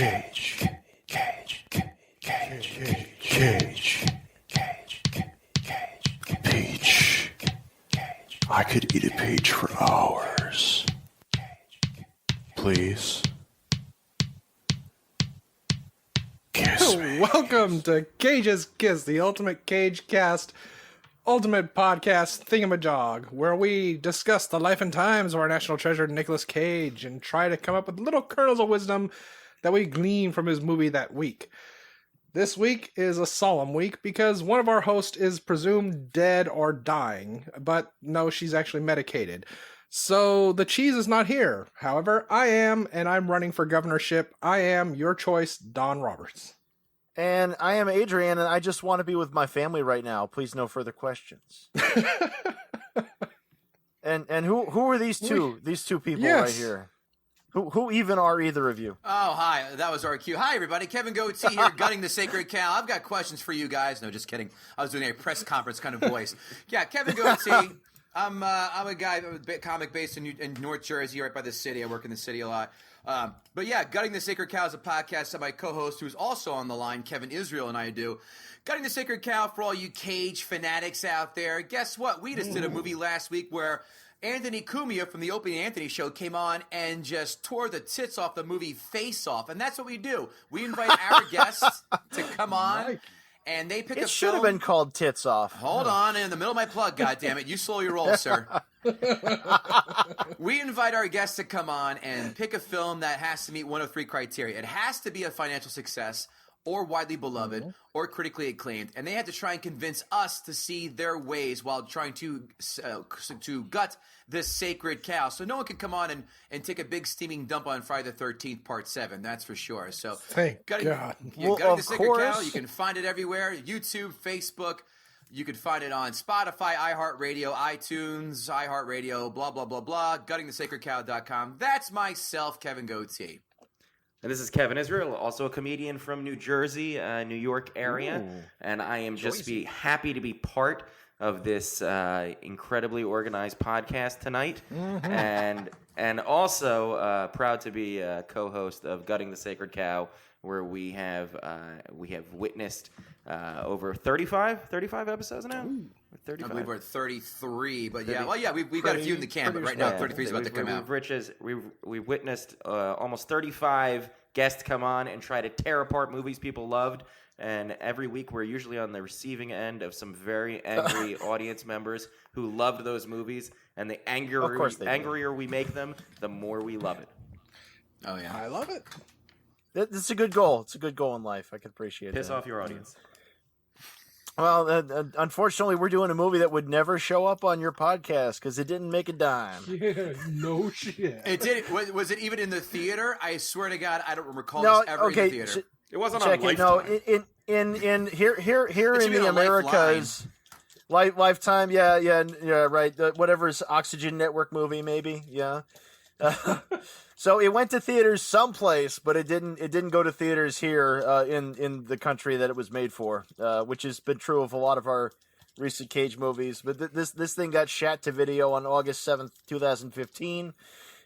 Cage. Peach. I could eat a peach for hours. Please. Kiss me. Welcome to Cage's Kiss, the ultimate Cage cast, ultimate podcast thingamajog, where we discuss the life and times of our national treasure, Nicolas Cage, and try to come up with little kernels of wisdom that we glean from his movie that week. This week is a solemn week because one of our hosts is presumed dead or dying, but no, she's actually medicated. So the cheese is not here. However, I am, and I'm running for governorship. I am your choice, Don Roberts. And I am Adrian, and I just want to be with my family right now. Please, no further questions. and who are these two? These two people right here. Who even are either of you? Oh, hi. That was our cue. Hi, everybody. Kevin Goatee here, gutting the sacred cow. I've got questions for you guys. No, just kidding. I was doing a press conference kind of voice. Yeah, Kevin Goatee. I'm a guy, a comic based in North Jersey, right by the city. I work in the city a lot. But yeah, Gutting the Sacred Cow is a podcast that my co-host, who's also on the line, Kevin Israel, and I do. Gutting the Sacred Cow, for all you Cage fanatics out there. Guess what? We just did a movie last week where Anthony Cumia from the Opie and Anthony Show came on and just tore the tits off the movie Face Off. And that's what we do. We invite our guests to come on. And they pick a film. It should have been called Tits Off. Hold on, in the middle of my plug, goddammit. You slow your roll, sir. We invite our guests to come on and pick a film that has to meet one of three criteria. It has to be a financial success, or widely beloved, or critically acclaimed. And they had to try and convince us to see their ways while trying to gut this sacred cow. So no one could come on and take a big steaming dump on Friday the 13th, Part 7. That's for sure. So thank God. Gutting the Sacred Cow, you can find it everywhere. YouTube, Facebook. You can find it on Spotify, iHeartRadio, iTunes, iHeartRadio, blah, blah, blah, blah. GuttingTheSacredCow.com. That's myself, Kevin Goatee. And this is Kevin Israel, also a comedian from New Jersey, New York area. Ooh, and I am just happy to be part of this incredibly organized podcast tonight. Mm-hmm. And also proud to be a co-host of Gutting the Sacred Cow, where we have witnessed over 35 episodes now? 35. I believe we're at 33, but 30, we've got a few in the can, but right now 33 is about to come out. We've witnessed almost 35 guests come on and try to tear apart movies people loved, and every week we're usually on the receiving end of some very angry audience members who loved those movies, and the angrier we make them, the more we love it. Oh yeah, I love it. It's a good goal. It's a good goal in life. I can appreciate it. Piss off your audience. Well, unfortunately, we're doing a movie that would never show up on your podcast because it didn't make a dime. Yeah, no shit. It did. Was it even in the theater? I swear to God, I don't recall this ever in the theater. It wasn't on Lifetime. No, in here in the Americas, Lifetime. Yeah, right. Whatever's Oxygen Network movie, maybe. Yeah. So it went to theaters someplace, but it didn't go to theaters here in the country that it was made for, which has been true of a lot of our recent Cage movies. But this thing got shot to video on August 7th, 2015.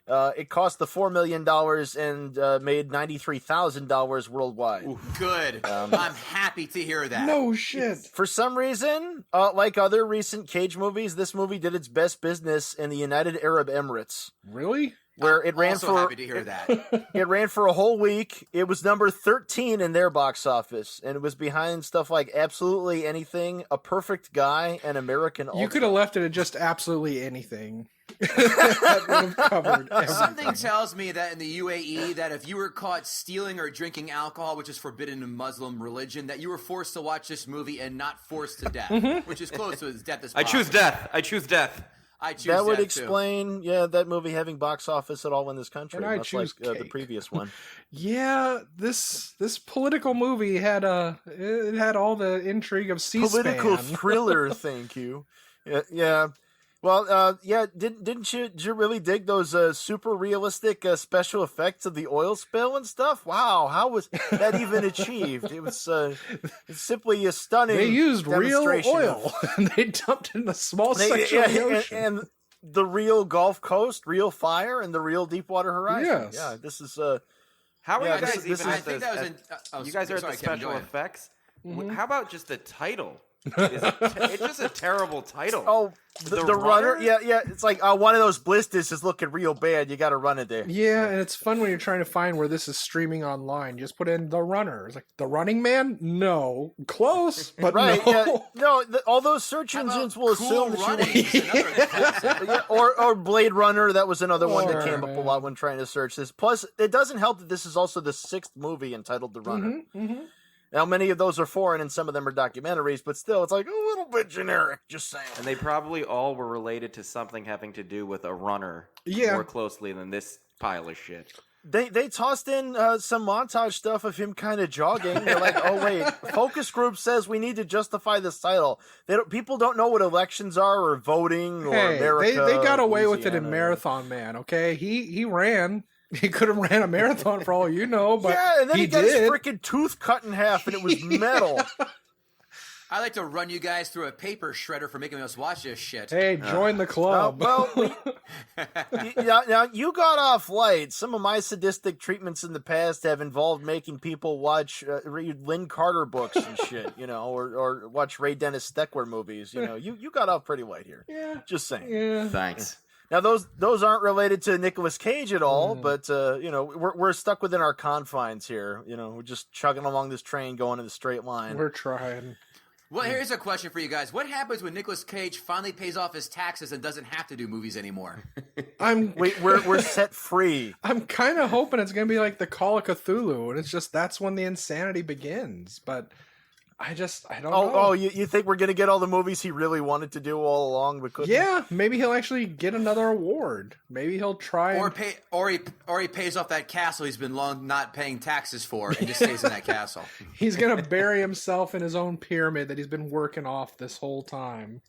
It cost the $4 million and made $93,000 worldwide. Ooh, good. I'm happy to hear that. No shit. For some reason, like other recent Cage movies, this movie did its best business in the United Arab Emirates. Really? Where it ran happy to hear that. It ran for a whole week. It was number 13 in their box office, and it was behind stuff like Absolutely Anything, A Perfect Guy, and American Ultra. You could have left it at just Absolutely Anything. That would have covered everything. Something tells me that in the UAE, that if you were caught stealing or drinking alcohol, which is forbidden in Muslim religion, that you were forced to watch this movie and not forced to death, which is close to as death as possible. I choose death. That would explain, that movie having box office at all in this country, and I much choose like the previous one. Yeah, this political movie had all the intrigue of C-SPAN. Political thriller, thank you. Yeah. Well, didn't you really dig those super realistic special effects of the oil spill and stuff? Wow, how was that even achieved? It was it's simply a stunning. They used real oil and they dumped it in a small section of the ocean. And the real Gulf Coast, real fire, and the real Deepwater Horizon. Yes. Yeah, this is How are Yeah, you guys this even I at think the? that was in. You guys are at sorry, the Kevin, special go ahead. effects. How about just the title? It's just a terrible title. Oh, the runner? Yeah. It's like one of those blisters is looking real bad. You got to run it there. Yeah, and it's fun when you're trying to find where this is streaming online. Just put in The Runner. It's like, The Running Man? No. Close, but Right? no. Yeah. No, all those search How about engines will Cool assume that you Runnings, another classic. Yeah, or Blade Runner. That was another one that came up a man. lot when trying to search this. Plus, it doesn't help that this is also the 6th movie entitled The Runner. Now, many of those are foreign and some of them are documentaries, but still, it's like a little bit generic, just saying. And they probably all were related to something having to do with a runner Yeah. more closely than this pile of shit. They tossed in some montage stuff of him kind of jogging. They're like, oh, wait, focus group says we need to justify this title. People don't know what elections are or voting or Hey, America. they got away with it in Louisiana. Marathon Man, okay? He ran. He could have ran a marathon for all you know, but Yeah, and then he got his did. freaking tooth cut in half and it was metal. I like to run you guys through a paper shredder for making us watch this shit. Hey, join the club. Now you got off light. Some of my sadistic treatments in the past have involved making people read Lynn Carter books and shit, or watch Ray Dennis Steckler movies. You got off pretty light here. Yeah. Just saying. Yeah. Thanks. Now those aren't related to Nicolas Cage at all, but we're stuck within our confines here. We're just chugging along this train, going in a straight line. We're trying. Well, here's a question for you guys. What happens when Nicolas Cage finally pays off his taxes and doesn't have to do movies anymore? We're set free. I'm kind of hoping it's going to be like the Call of Cthulhu, and it's just that's when the insanity begins. But I don't know. Oh, you think we're gonna get all the movies he really wanted to do all along, but couldn't? Yeah, maybe he'll actually get another award. Maybe he'll try. Or he pays off that castle he's been long not paying taxes for and just stays in that castle. He's going to bury himself in his own pyramid that he's been working off this whole time.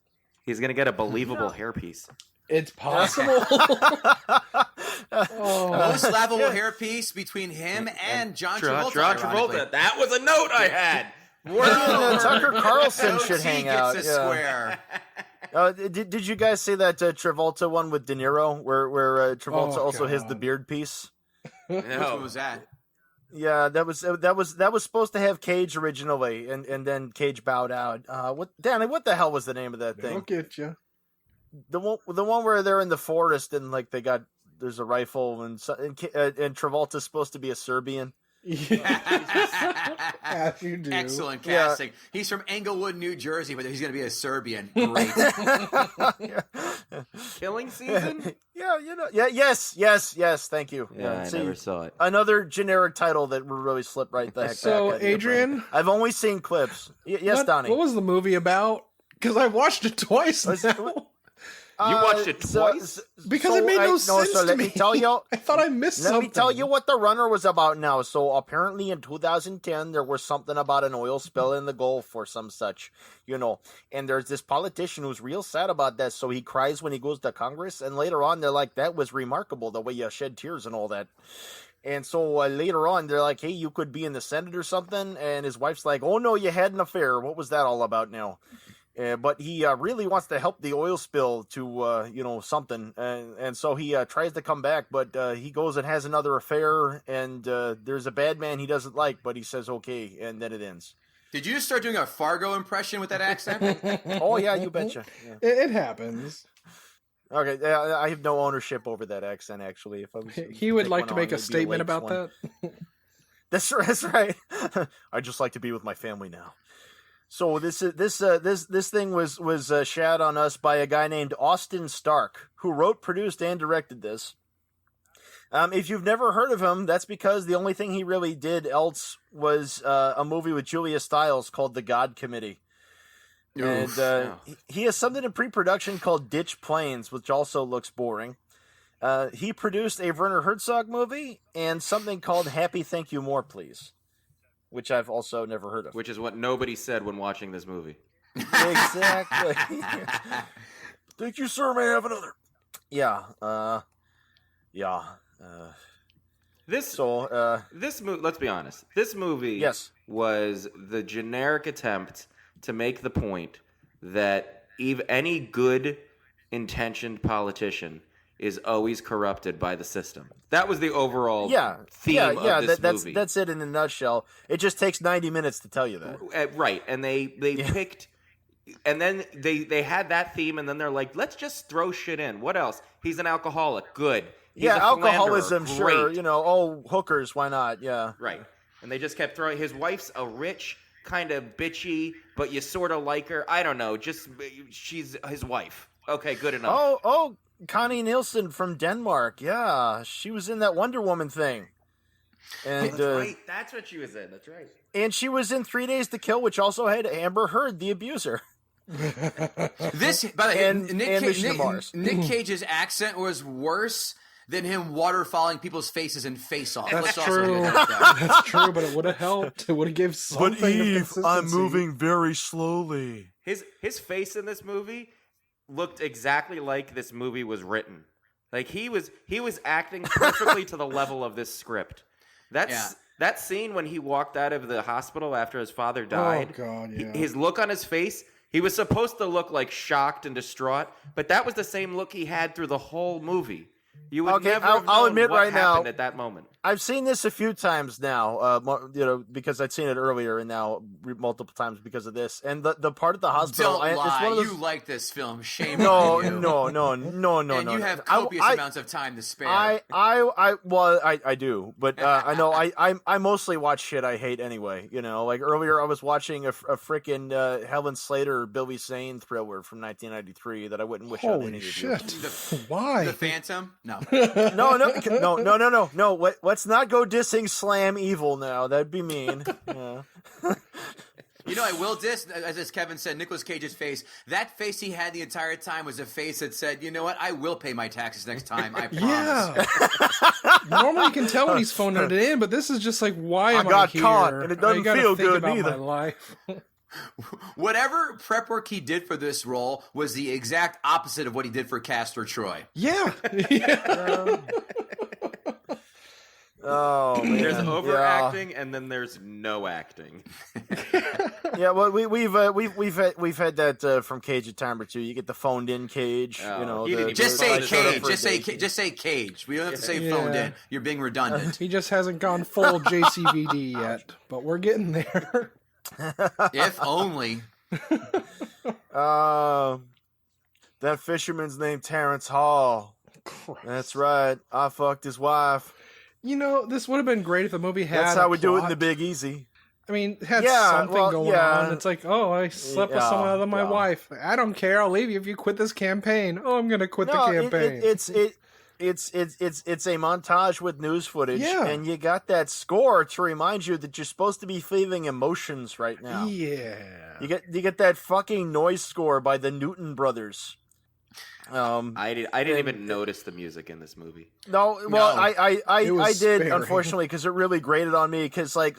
He's gonna get a believable hairpiece. It's possible. Most laughable hairpiece between him and John Travolta. John ironically. Travolta. That was a note I had. Tucker Carlson should Goatee hang out. gets a square. Did you guys see that Travolta one with De Niro, where Travolta also has the God. beard piece? Which one was that? Yeah, that was supposed to have Cage originally, and then Cage bowed out. Danny, what the hell was the name of that They'll thing? get you. The one where they're in the forest and like there's a rifle and Travolta's supposed to be a Serbian. As you do. Excellent Yeah. casting. He's from Englewood, New Jersey, but he's going to be a Serbian. Great. Killing season? Yes. Thank you. Yeah, I see, never saw it. Another generic title that will really slip right the heck So, back at you, Adrian? Brandon. I've only seen clips. Yes, Donnie. What was the movie about? Because I watched it twice now. You watched it twice? Because it made no sense so to let me. me tell you. I thought I missed Let something. me tell you what The Runner was about now. So apparently in 2010, there was something about an oil spill in the Gulf or some such, and there's this politician who's real sad about that. So he cries when he goes to Congress. And later on, they're like, that was remarkable, the way you shed tears and all that. And so later on, they're like, hey, you could be in the Senate or something. And his wife's like, oh, no, you had an affair. What was that all about now? But he really wants to help the oil spill to, something. And so he tries to come back, but he goes and has another affair, and there's a bad man he doesn't like, but he says okay, and then it ends. Did you start doing a Fargo impression with that accent? Oh, yeah, you betcha. Yeah. It happens. Okay, I have no ownership over that accent, actually. If I was, He would take like one to on, make a it'd be statement Lakes about one. that. That's right. I just like to be with my family now. So this thing was shot on us by a guy named Austin Stark, who wrote, produced, and directed this. If you've never heard of him, that's because the only thing he really did else was a movie with Julia Stiles called The God Committee. Oof. And he has something in pre-production called Ditch Plains, which also looks boring. He produced a Werner Herzog movie and something called Happy Thank You More Please, which I've also never heard of. Which is what nobody said when watching this movie. Exactly. Thank you, sir. May I have another? Yeah. This movie, let's be honest. This movie Yes. was the generic attempt to make the point that any good intentioned politician is always corrupted by the system. That was the overall theme of this movie. That's it in a nutshell. It just takes 90 minutes to tell you that. Right, and they picked, and then they had that theme, and then they're like, let's just throw shit in. What else? He's an alcoholic. Good. He's a alcoholism, philanderer. Great. Hookers, why not? Yeah. Right. And they just kept throwing. His wife's a rich, kind of bitchy, but you sort of like her. I don't know. Just she's his wife. Okay, good enough. Oh, Connie Nielsen from Denmark. Yeah, she was in that Wonder Woman thing. And that's right. That's what she was in. That's right. And she was in 3 Days to Kill, which also had Amber Heard, the abuser. This, by the way, Nick Cage's accent was worse than him waterfalling people's faces in Face Off. That's true. That's true, but it would have helped. It would have given something of consistency. I'm moving very slowly. His face in this movie looked exactly like this movie was written. Like he was acting perfectly to the level of this script. That scene when he walked out of the hospital after his father died. Oh God, yeah. His look on his face, he was supposed to look like shocked and distraught, but that was the same look he had through the whole movie. You would never have known I'll admit what right happened now, at that moment. I've seen this a few times now, because I'd seen it earlier and now multiple times because of this. And the part at the hospital, Don't lie. It's one of those... You like this film. Shame on you. No. And you have copious amounts of time to spare. I do, but I know I mostly watch shit I hate anyway. Like earlier I was watching a frickin' Helen Slater, Billy Zane thriller from 1993 that I wouldn't wish on any Holy shit! of you. Why? The Phantom? No. No. Let's not go dissing Slam Evil now. That'd be mean. Yeah. You know, I will diss, as Kevin said, Nicolas Cage's face. That face he had the entire time was a face that said, you know what, I will pay my taxes next time, I promise. Yeah. Normally you can tell when he's phoning it in, but this is just like, why am I got here? caught, and it doesn't feel good about either. My life. Whatever prep work he did for this role was the exact opposite of what he did for Castor Troy. Yeah. Oh, man. There's overacting, and then there's no acting. Yeah, well, we've had that from Cage a time or two. You get the phoned in Cage. Just say Cage. Just say Cage. We don't have to say phoned in. You're being redundant. He just hasn't gone full JCVD yet, but we're getting there. If only. That fisherman's named Terrence Hall. Christ. That's right. I fucked his wife. This would have been great if the movie had. That's how we do it in the Big Easy. I mean, it had something going on. It's like, I slept with someone other than my wife. I don't care. I'll leave you if you quit this campaign. Oh, I'm going to quit the campaign. It's a montage with news footage, and you got that score to remind you that you're supposed to be feeling emotions right now. Yeah, you get that fucking noise score by the Newton Brothers. I didn't even notice the music in this movie. No, well, I did, unfortunately, because it really grated on me. Because like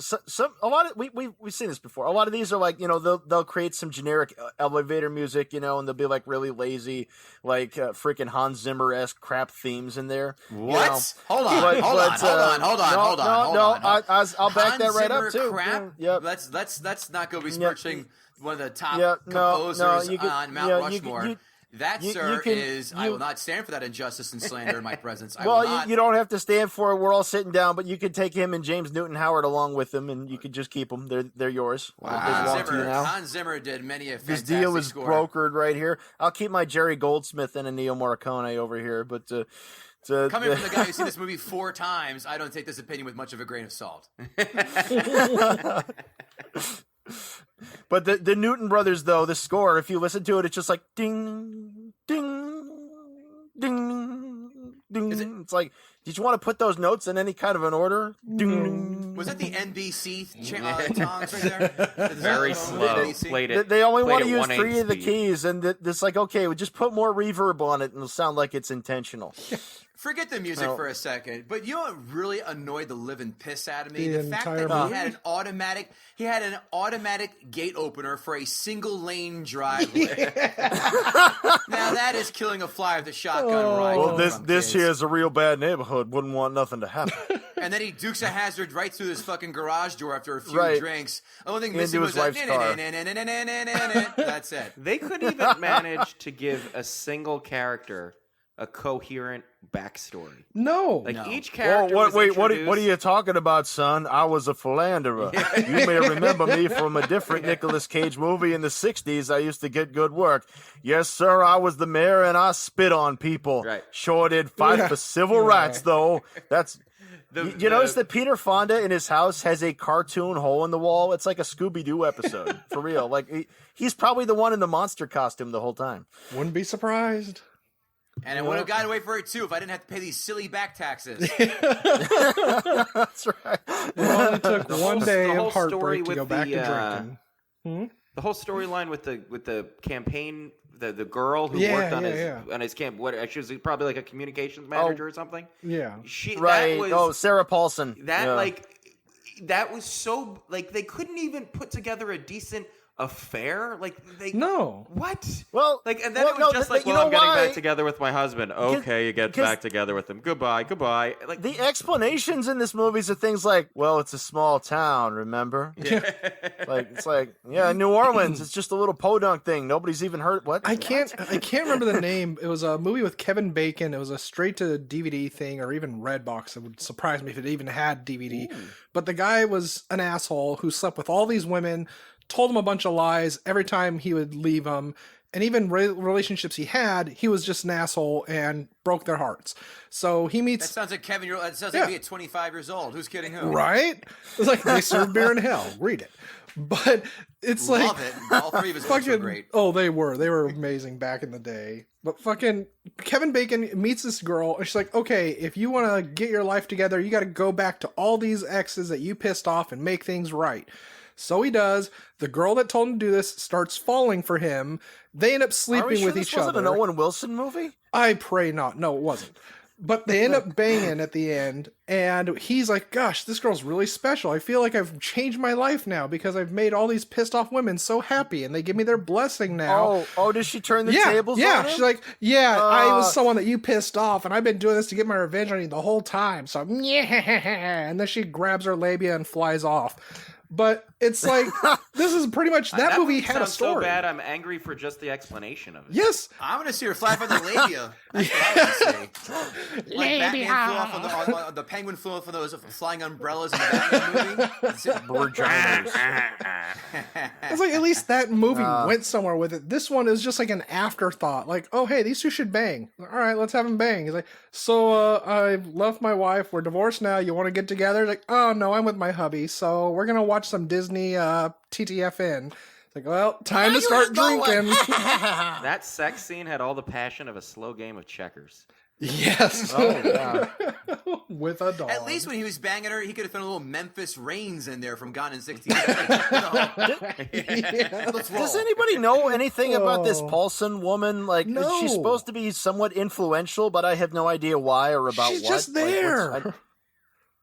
a lot of we've seen this before. A lot of these are like they'll create some generic elevator music, and they'll be like really lazy, like freaking Hans Zimmer-esque crap themes in there. What? Hold on. I'll back that right up too. Crap? Yep. Let's not go besmirching one of the top composers on Mount Rushmore. I will not stand for that injustice and slander in my presence. You don't have to stand for it. We're all sitting down, but you could take him and James Newton Howard along with him, and you could just keep them. They're yours. Hans Zimmer did many a fantastic This deal is score. brokered right here. I'll keep my Jerry Goldsmith and a Ennio Morricone over here, but coming from the guy who's seen this movie 4 times, I don't take this opinion with much of a grain of salt. But the Newton Brothers, though, the score, if you listen to it, it's just like ding, ding, ding, ding. It's like, did you want to put those notes in any kind of an order? Ding. Was that the NBC tongs right there? Very slow. They only want to use 3 of the keys, and it's like, okay, we just put more reverb on it, and it'll sound like it's intentional. Forget the music for a second, but you know what really annoyed the living piss out of me? The fact that he had an automatic gate opener for a single lane driveway. Now that is killing a fly with a shotgun ride. Well, this here is a real bad neighborhood. Wouldn't want nothing to happen. And then he dukes a hazard right through this fucking garage door after a few drinks. The only thing missing was that's it. They couldn't even manage to give a single character a coherent backstory. No. Like No. each Whoa, character. what, was wait, what introduced- are you talking about, son? I was a philanderer. You may remember me from a different Nicolas Cage movie in the 60s. I used to get good work. Yes, sir, I was the mayor and I spit on people. Right. Sure did fight Yeah. for civil rights, though. That's... You The- notice that Peter Fonda in his house has a cartoon hole in the wall? It's like a Scooby-Doo episode, for real. Like he's probably the one in the monster costume the whole time. Wouldn't be surprised. And I would have gotten away for it too if I didn't have to pay these silly back taxes. That's right. It only took one day the whole of story heartbreak to with go back the, to drinking. The whole storyline with the campaign, the girl who Yeah, worked on yeah, his camp. What she was probably like a communications manager or something. Yeah. Right. That was, Sarah Paulson. That Yeah. that was so like they couldn't even put together a decent affair. Like they No. what? Well, Like and then well, it was no, just th- like, you well, know I'm getting why? back together with my husband. Okay, you get 'cause- back together with him. Goodbye. Like The explanations in this movie are things like, well, it's a small town, remember? It's like, yeah, New Orleans, it's just a little podunk thing. Nobody's even heard what? I can't remember the name. It was a movie with Kevin Bacon. It was a straight to DVD thing or even Redbox. It would surprise me if it even had DVD. But the guy was an asshole who slept with all these women, told them a bunch of lies every time he would leave them. And even relationships he had, he was just an asshole and broke their hearts. So he That meets sounds like Kevin. That sounds Yeah. like me at 25 years old. Who's kidding who? right. It's like they serve beer in hell. Read it. But it's like Love it. All three of his books were fucking great. oh they were amazing back in the day. But fucking Kevin Bacon meets this girl and she's like, okay, if you want to get your life together, you got to go back to all these exes that you pissed off and make things right. So he does. The girl that told him to do this starts falling for him. They end up Are we sleeping sure with this each wasn't other. an Owen Wilson movie? I pray not. No, it wasn't. But they end up banging at the end, and he's like, gosh, this girl's really special. I feel like I've changed my life now because I've made all these pissed off women so happy, and they give me their blessing now. Oh, does she turn the yeah, tables yeah. on him? She's like, yeah, I was someone that you pissed off, and I've been doing this to get my revenge on you the whole time. So, yeah. And then she grabs her labia and flies off. But it's like, this is pretty much, that movie had a sounds story. so bad. I'm angry for just the explanation of it. Yes. I'm gonna see her fly from the labia. That's what I would say. Like Batman flew off on the penguin flew off of those flying umbrellas in the Batman movie. It's like at least that movie went somewhere with it. This one is just like an afterthought. Like, oh hey, these two should bang. All right, let's have them bang. He's like, so I left my wife. We're divorced now. You want to get together? Like, oh no, I'm with my hubby. So we're gonna watch some Disney TTFN. It's like, well, time to start drinking. That sex scene had all the passion of a slow game of checkers. Yes. Oh, yeah. With a dog. At least when he was banging her, he could have thrown a little Memphis Reigns in there from Gone in 60 Seconds. Let's roll. Does anybody know anything about this Oh. Paulson woman? Like, No. she's supposed to be somewhat influential, but I have no idea why or about She's what. just Like, there.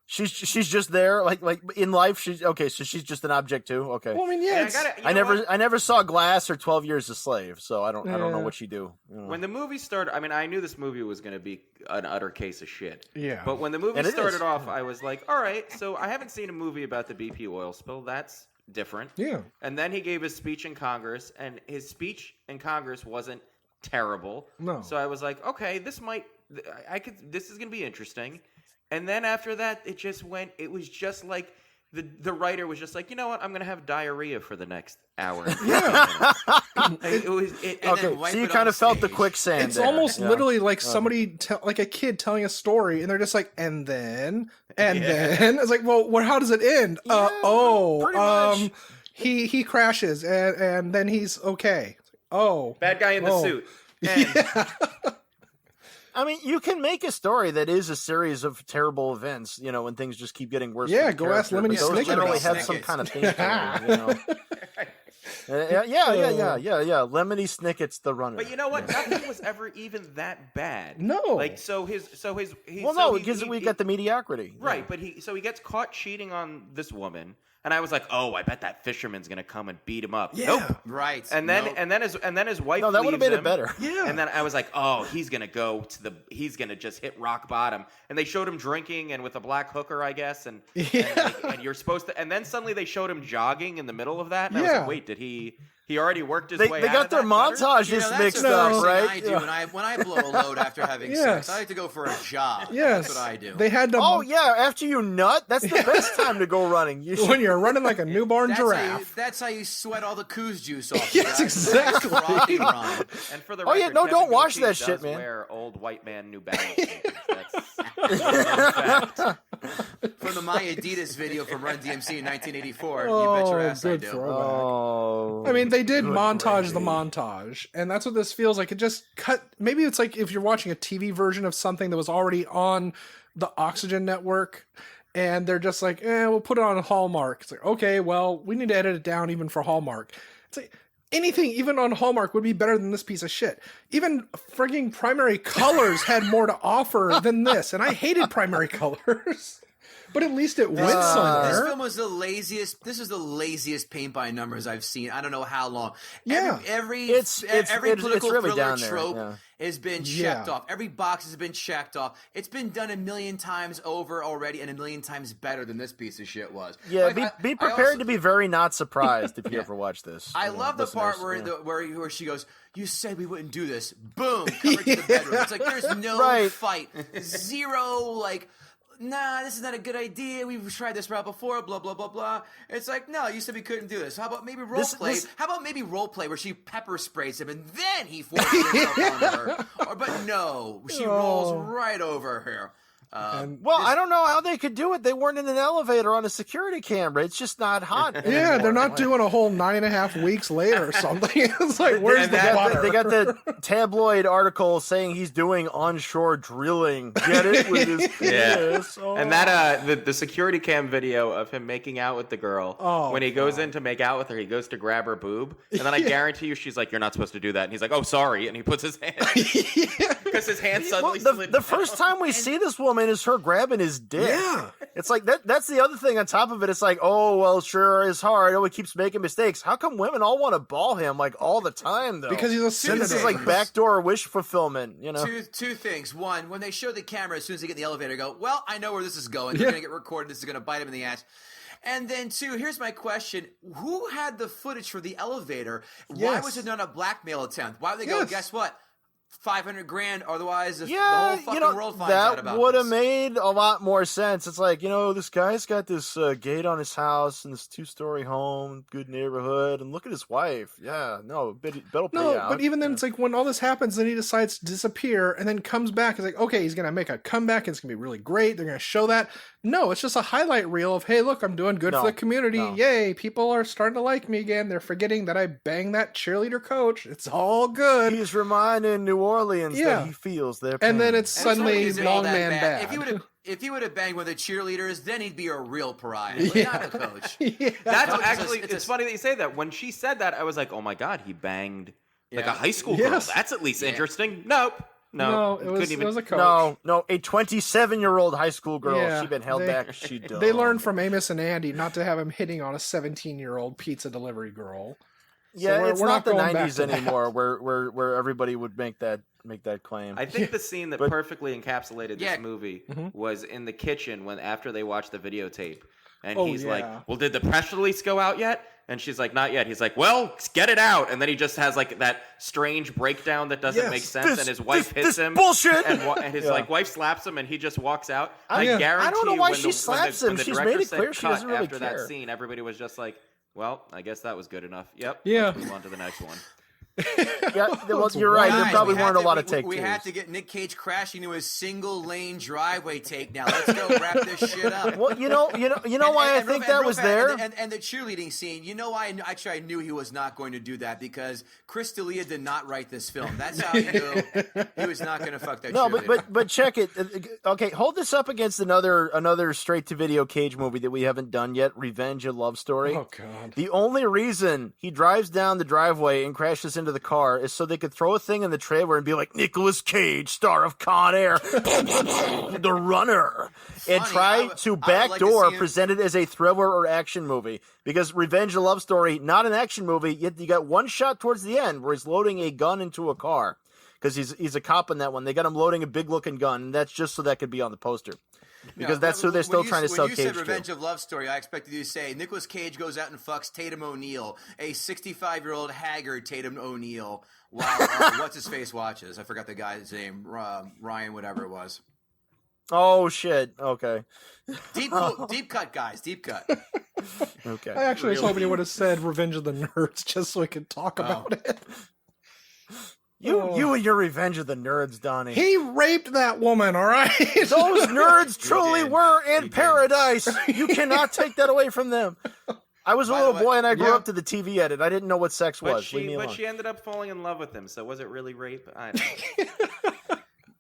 she's just there. Like in life, she's okay. So she's just an object too. Okay. Well, I mean, yeah. It's, I never saw Glass or 12 Years a Slave, so I don't know Yeah. what she do. You know. When the movie started, I mean, I knew this movie was going to be an utter case of shit. Yeah. But when the movie And it started is. off, I was like, all right, so I haven't seen a movie about the BP oil spill. That's different. yeah. And then he gave his speech in Congress, and his speech in Congress wasn't terrible. No. So I was like, okay, this is going to be interesting. And then after that, it was just like, the writer was just like, you know what, I'm going to have diarrhea for the next hour. Yeah. And Okay, then wipe so you it kind on of felt the stage. quicksand. It's there. almost Yeah. literally like somebody, like a kid telling a story, and they're just like, and then. It's like, well, how does it end? pretty much. He crashes, and then he's okay. Oh, Bad guy in the suit. And I mean, you can make a story that is a series of terrible events, you know, when things just keep getting worse. Yeah, for the go ask character, Lemony but those Snicket generally about have some Snickets. kind of theme to them, you know. Yeah. Lemony Snicket's the runner. But you know what? Nothing was ever even that bad. No. Like because we got the mediocrity. right, but he gets caught cheating on this woman, and I was like, oh, I bet that fisherman's gonna come and beat him up. Yeah. Nope. Right. And then Nope. and then his wife. No, that would have leaves made it him. better. Yeah. And then I was like, oh, he's gonna just hit rock bottom. And they showed him drinking and with a black hooker, I guess. And you're supposed to. And then suddenly they showed him jogging in the middle of that. And I was Yeah. like, wait, did he He already worked his They way. got their montage just that's mixed the up, first thing right? I do when I blow a load after having Yes. sex. I like to go for a jog. Yes, That's what I do. They had to. Oh yeah, after you nut, that's the best time to go running. You should when you're running like a newborn giraffe. That's how you sweat all the coos juice off. Yes, guys. exactly. Frothy run. And for the Oh, yeah, record, no, Kevin don't wash Goatee that does shit, man. Wear old white man New Balance. That's a fact. From my Adidas video from Run DMC in 1984. Oh, you bet your ass I good do. throwback. Oh, I mean, they did good montage the gravy. montage, and that's what this feels like. It just cut. Maybe it's like if you're watching a TV version of something that was already on the Oxygen network, and they're just like, we'll put it on Hallmark. It's like, okay, well, we need to edit it down even for Hallmark. It's like anything, even on Hallmark, would be better than this piece of shit. Even frigging Primary Colors had more to offer than this, and I hated Primary Colors. But at least it went This somewhere. film was the laziest. This is the laziest paint by numbers I've seen. I don't know how long. Yeah. every It's political really thriller down there, trope yeah. has been checked off. Every box has been checked off. It's been done a million times over already, and a million times better than this piece of shit was. Yeah, Like, be I prepared also- to be very not surprised if you ever watch this. I you know, love the part listeners, where yeah. where she goes, "You said we wouldn't do this." Boom, cover to the bedroom. It's like there's no Right. fight, zero like. Nah, this is not a good idea. We've tried this route before. Blah blah blah blah. It's like, no, you said we couldn't do this. How about maybe role play? How about maybe role play where she pepper sprays him and then he forces himself onto her? But no, she rolls right over her. Well, I don't know how they could do it. They weren't in an elevator on a security camera. It's just not hot. Yeah, anymore. they're not doing a whole 9.5 weeks later or something. It's like, where's And the butter? they got the tabloid article saying he's doing onshore drilling. Get it with his penis. Oh. And that the security cam video of him making out with the girl, Oh, when he goes in to make out with her, he goes to grab her boob, and then I guarantee you she's like, "You're not supposed to do that," and he's like, "Oh, sorry," and he puts his hand because his hand suddenly Well, slid the down. first time we see this woman is her grabbing his dick. Yeah. It's like that's the other thing on top of it. It's like, oh well, sure, it's hard. Oh, he keeps making mistakes. How come women all want to ball him like all the time though? Because he's a Then this is senator. like backdoor wish fulfillment, you know. Two things. One, when they show the camera as soon as they get in the elevator, go, well, I know where this is going. They're going to get recorded. This is going to bite him in the ass. And then, two, here's my question. Who had the footage for the elevator? Why Yes. was it not a blackmail attempt? Why would they go, Yes. guess what? 500 grand, otherwise the Yeah, whole fucking world finds out that about would have this. made a lot more sense. It's like, this guy's got this gate on his house and this 2-story home, good neighborhood, and look at his wife. Yeah, no, that'll pay No, out. but even then, it's like when all this happens, then he decides to disappear and then comes back. It's like, okay, he's going to make a comeback. It's going to be really great. They're going to show that. No, it's just a highlight reel of, hey, look, I'm doing good No, for the community. no. Yay, people are starting to like me again. They're forgetting that I banged that cheerleader coach. It's all good. He's reminding New Orleans Yeah. that he feels their And then pain. it's And suddenly is it all long that man bad. If he would have banged with the cheerleaders, then he'd be a real pariah, but not a coach. Yeah. That's No, it's actually, a- it's funny that you say that. When she said that, I was like, oh my God, he banged like a high school girl. Yes. That's at least interesting. Nope. No, Couldn't it was a coach. No, a 27-year-old high school girl. Yeah, She'd been held they- back. She done. They learned from Amos and Andy not to have him hitting on a 17-year-old pizza delivery girl. Yeah, we're it's not not the going back 90s to that. anymore, where everybody would make that claim. I think the scene that But- perfectly encapsulated Yeah. this movie was in the kitchen when after they watched the videotape. And Oh, he's yeah. like, well, did the press release go out yet? And she's like, not yet. He's like, well, get it out. And then he just has like that strange breakdown that doesn't Yes. make sense. And his wife this hits him. bullshit! And his Yeah. like wife slaps him and he just walks out. Yeah. guarantee I don't know you why when she slaps when him. the She's director made it said clear she cut doesn't really after care. that scene, everybody was just like, well, I guess that was good enough. Yep. Yeah. Let's move on to the next one. Yeah, well, you're right. There Guys, probably we had weren't a to- lot of take We twos. had to get Nick Cage crashing into his single-lane driveway take. Now let's go wrap this shit up. Well, you know why I think that was there. And the cheerleading scene. You know why? Actually, I knew he was not going to do that because Chris D'Elia did not write this film. That's how he knew he was not going to fuck that. No, cheerleader. but check it. Okay, hold this up against another straight to video Cage movie that we haven't done yet, Revenge: A Love Story. Oh, God. The only reason he drives down the driveway and crashes into the car is so they could throw a thing in the trailer and be like, Nicolas Cage, star of Con Air, the runner, and Funny, try I to would like to backdoor see him- present it as a thriller or action movie. Because Revenge: A Love Story, not an action movie, yet you got one shot towards the end where he's loading a gun into a car. Because he's a cop in that one. They got him loading a big looking gun, and that's just so that could be on the poster. because that's who they're still trying to sell When you Cage said Revenge to. of Love Story, I expected you to say Nicolas Cage goes out and fucks Tatum O'Neal, a 65-year-old haggard Tatum O'Neal, while what's his face watches. I forgot the guy's name, Ryan, whatever it was. Oh shit! Okay. Deep cut, guys, deep cut. Okay. I actually was hoping he would have said Revenge of the Nerds just so we could talk about it. You and your Revenge of the Nerds, Donnie. He raped that woman, all right? Those nerds truly did. were in He did. paradise. You cannot take that away from them. I was a By the little way- boy and I grew Yeah. up to the TV edit. I didn't know what sex But was. Leave me alone. she ended up falling in love with him. So was it really rape? I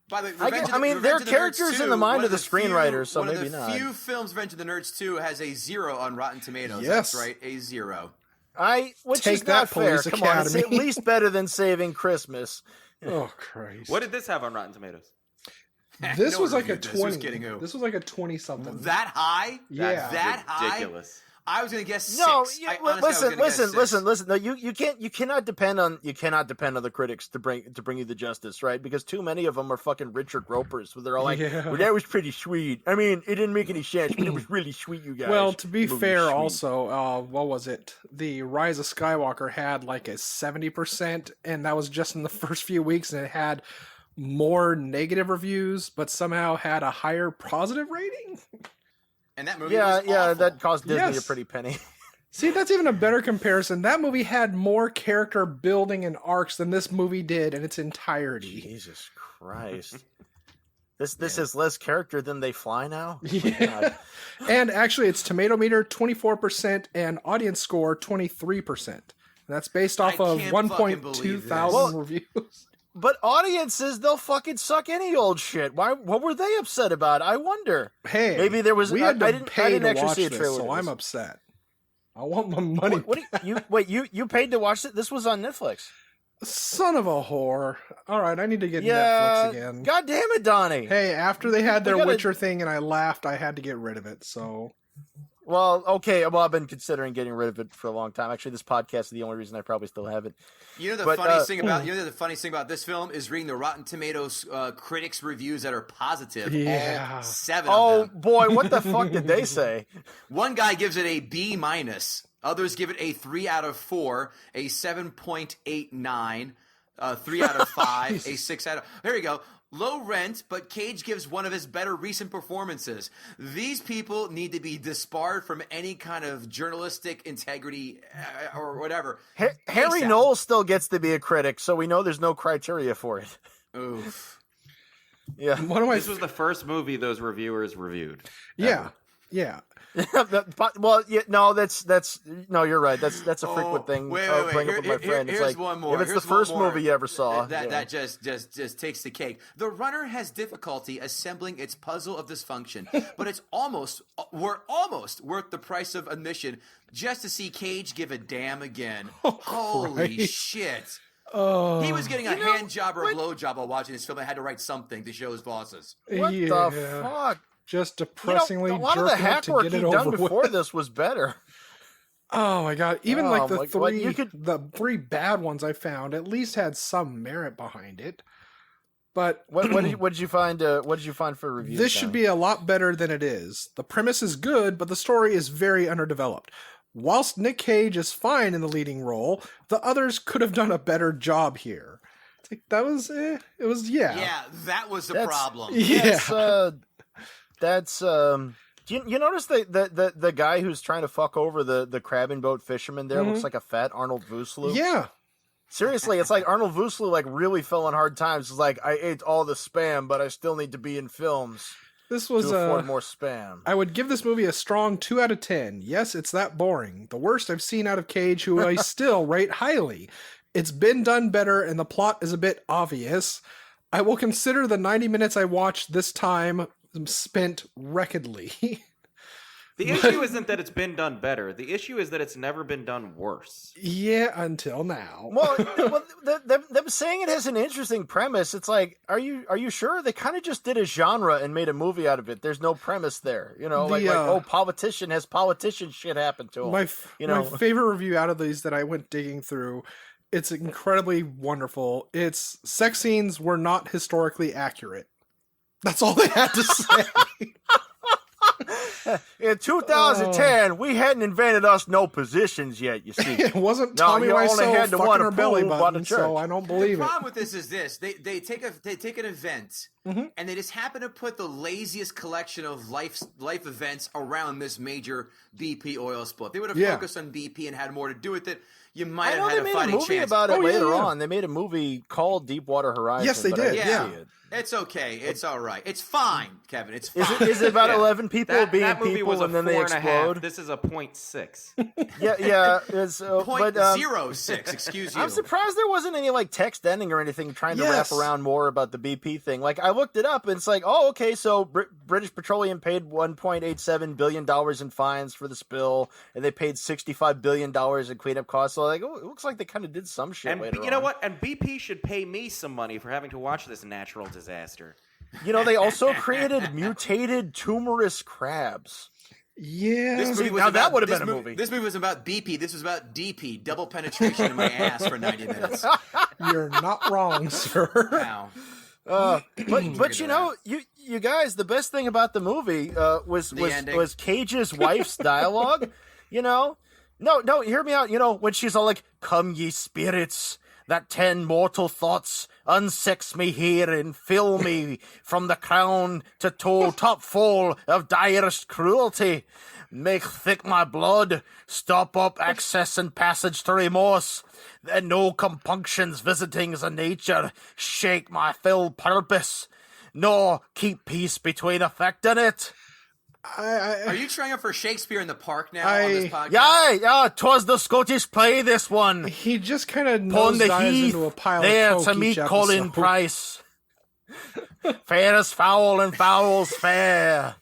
By the way, I mean, they're Revenge of the characters Nerds in the 2, mind one of the screenwriters, so one maybe of the not. few films Revenge of the Nerds 2 has a 0 on Rotten Tomatoes. Yes. That's right, a 0. Which Take is that, not fair. Police Come on, it's at Academy. least better than Saving Christmas. Oh, Christ. what did this have on Rotten Tomatoes? This No was one like a reviewed this. Who's 20. kidding who? This was like a 20-something. That high? Yeah. That high? Ridiculous. I was going to guess 6. No, I honestly was gonna guess 6. listen. No, you cannot depend on the critics to bring you the justice, right? Because too many of them are fucking Richard Ropers, where they're all like, Yeah. "Well, that was pretty sweet. I mean, it didn't make any sense, but it was really sweet, you guys." Well, to be The movie fair, was sweet. also, what was it? The Rise of Skywalker had like a 70%, and that was just in the first few weeks, and it had more negative reviews, but somehow had a higher positive rating. And that movie yeah, was awful. that cost Disney Yes. a pretty penny. See, that's even a better comparison. That movie had more character building and arcs than this movie did in its entirety. Jesus Christ. This is less character than They Fly now? Oh my Yeah. God. And actually, its tomato meter 24% and audience score 23%. And that's based off I of can't 1.2 fucking believe this. thousand reviews. But audiences, they'll fucking suck any old shit. What were they upset about? I wonder. Hey, Maybe there was- We I had to didn't pay to actually watch see a this, trailer so to I'm this. upset. I want my money. You paid to watch it? This was on Netflix. Son of a whore! All right, I need to get Yeah. Netflix again. God damn it, Donnie. Hey, after they had their We gotta- Witcher thing and I laughed, I had to get rid of it. So Well, okay. Well, I've been considering getting rid of it for a long time. Actually, this podcast is the only reason I probably still have it. You know the But, funniest thing about this film is reading the Rotten Tomatoes critics reviews that are positive. Yeah. All 7 Oh of them. boy, what the fuck did they say? One guy gives it a B minus. Others give it a 3 out of 4, a 7.89, 3 out of 5, a 6 out of. There you go. Low rent, but Cage gives one of his better recent performances. These people need to be disbarred from any kind of journalistic integrity or whatever. Harry ASAP. Knowles still gets to be a critic, so we know there's no criteria for it. Oof. Yeah. one of my This was the first movie those reviewers reviewed. yeah, yeah. Well, yeah, no, that's no, you're right. That's a frequent thing. Wait, I'll wait, bring wait. up with my friend. It's Here's like one more. if it's Here's the first one more. movie you ever saw, that yeah. just takes the cake. The runner has difficulty assembling its puzzle of dysfunction, but it's we're almost worth the price of admission just to see Cage give a damn again. Holy Christ. shit! Oh, He was getting a hand job or a blow job while watching this film and had to write something to show his bosses. What yeah. the fuck? Just You know, depressingly a lot of the jerking it hack to work get he'd it done over before with. this was better. Oh my god! Even Oh, like the my- three, well, you could- the 3 bad ones I found at least had some merit behind it. But What did you find? What did you find for reviews? this should Donnie? be a lot better than it is. The premise is good, but the story is very underdeveloped. Whilst Nick Cage is fine in the leading role, the others could have done a better job here. It's like, that was, it was, Yeah, that was the That's- problem. Yeah. That's do you notice the guy who's trying to fuck over the crabbing boat fisherman there looks like a fat Arnold Vosloo? Yeah. Seriously, it's like Arnold Vosloo like really fell on hard times. It's like, I ate all the spam, but I still need to be in films This was, to afford more spam. I would give this movie a strong 2 out of 10. Yes, it's that boring. The worst I've seen out of Cage, who I still rate highly. It's been done better, and the plot is a bit obvious. I will consider the 90 minutes I watched this time spent wreckedly. The issue isn't that it's been done better. The issue is that it's never been done worse. Yeah, until now. Well, them saying it has an interesting premise. It's like, are you sure? They kind of just did a genre and made a movie out of it. There's no premise there, you know. Politician shit happen to him. My favorite review out of these that I went digging through, it's incredibly wonderful. Its sex scenes were not historically accurate. That's all they had to say. in 2010, we hadn't invented us no positions yet, you see. It wasn't No, Tommy you only Wiseau had to fucking want her to belly prove about button, the so church. I don't The believe it. problem with this is this: they take an event and they just happen to put the laziest collection of life events around this major BP oil spill. If they would have focused on BP and had more to do with it, you might I have know had they a made a fighting movie chance. about it Oh, yeah, later yeah. on. They made a movie called Deepwater Horizon. Yes, they but I did, didn't Yeah. see it. It's okay. It's all right. It's fine, Kevin. It's Is fine. it, is it about 11 people That, being that movie people was a and then they 4.5. explode? This is a 0.6. Yeah. It's, Point but, 06. Excuse you. I'm surprised there wasn't any like text ending or anything trying to wrap Yes. around more about the BP thing. Like I looked it up and it's like, oh, okay, so British Petroleum paid $1.87 billion in fines for the spill, and they paid $65 billion in cleanup costs. So like, oh, it looks like they kind of did some shit And later you know on. what? And BP should pay me some money for having to watch this natural disaster. You know, they also created mutated tumorous crabs. Yeah. This movie was now about, that would have this been a mo- movie. This movie was about BP. This was about DP, double penetration in my ass for 90 minutes. You're not wrong, sir. Wow. But you know, you guys, the best thing about the movie was ending. Cage's wife's dialogue. You know, no, hear me out. You know, when she's all like, "Come ye spirits, that 10 mortal thoughts unsex me here and fill me from the crown to toe, top full of direst cruelty. Make thick my blood, stop up access and passage to remorse. Then no compunctions visitings of nature shake my filled purpose, nor keep peace between effect and it." Are you trying out for Shakespeare in the Park now on this podcast? Yeah, 'twas the Scottish play, this one. He just kind of Upon the nosedives heath, into a pile there of coke to meet each Colin episode. Price. Fair is foul and foul's fair.